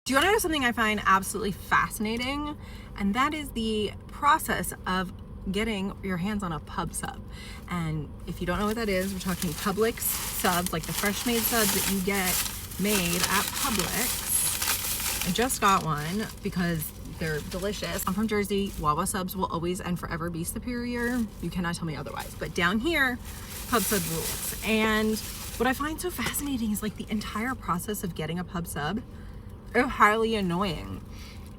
Do you want to know something I find absolutely fascinating? And that is the process of getting your hands on a pub sub. And if you don't know what that is, we're talking Publix subs, like the fresh made subs that you get made at Publix. I just got one because they're delicious. I'm from Jersey. Wawa subs will always and forever be superior. You cannot tell me otherwise. But down here, pub sub rules. And what I find so fascinating is like the entire process of getting a pub sub. They're highly annoying.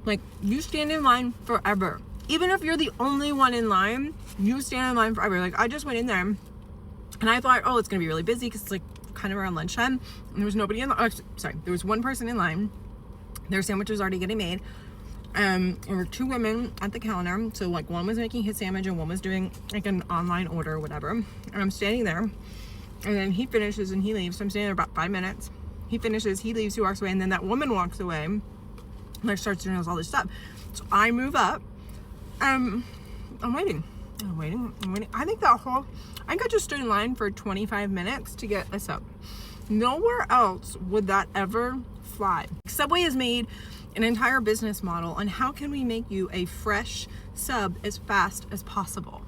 Like, you stand in line forever. Even if you're the only one in line, you stand in line forever. Like, I just went in there and I thought, oh, it's gonna be really busy because it's like kind of around lunchtime. And there was nobody in the, there was one person in line. Their sandwich was already getting made. There were two women at the counter. So like one was making his sandwich and one was doing like an online order or whatever. And I'm standing there and then he finishes and he leaves. So I'm standing there about 5 minutes. He finishes, he leaves, he walks away, and then that woman walks away and like starts doing all this stuff. So I move up. I'm waiting. I think I just stood in line for 25 minutes to get a sub. Nowhere else would that ever fly. Subway has made an entire business model on how can we make you a fresh sub as fast as possible.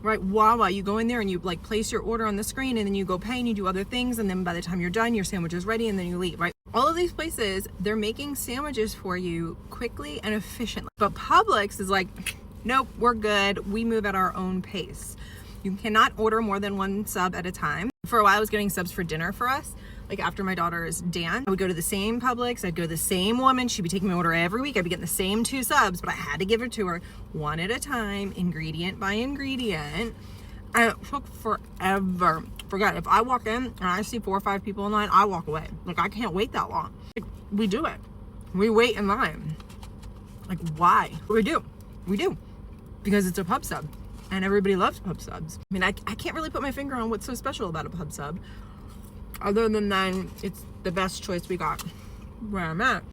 Right, Wawa, you go in there and you like place your order on the screen and then you go pay and you do other things, and then by the time you're done, your sandwich is ready and then you leave, right? All of these places, they're making sandwiches for you quickly and efficiently. But Publix is like, nope, we're good. We move at our own pace. You cannot order more than one sub at a time. For a while, I was getting subs for dinner for us. Like after my daughter's dance, I would go to the same Publix. I'd go to the same woman. She'd be taking my order every week. I'd be getting the same 2 subs, but I had to give it to her one at a time, ingredient by ingredient. And it took forever. Forget, if I walk in and I see 4 or 5 people in line, I walk away. Like, I can't wait that long. Like, we do it. We wait in line. Like, why? We do. Because it's a pub sub. And everybody loves pub subs. I mean, I can't really put my finger on what's so special about a pub sub. Other than that, it's the best choice we got where I'm at.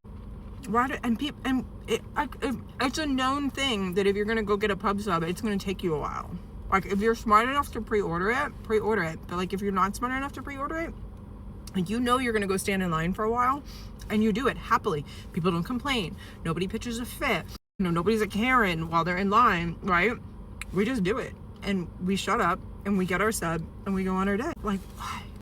It's a known thing that if you're gonna go get a pub sub, it's gonna take you a while. Like, if you're smart enough to pre-order it. But like, if you're not smart enough to pre-order it, like, you know you're gonna go stand in line for a while, and you do it happily. People don't complain. Nobody pitches a fit. You know, nobody's a Karen while they're in line, right? We just do it, and we shut up, and we get our sub, and we go on our day. Like, why?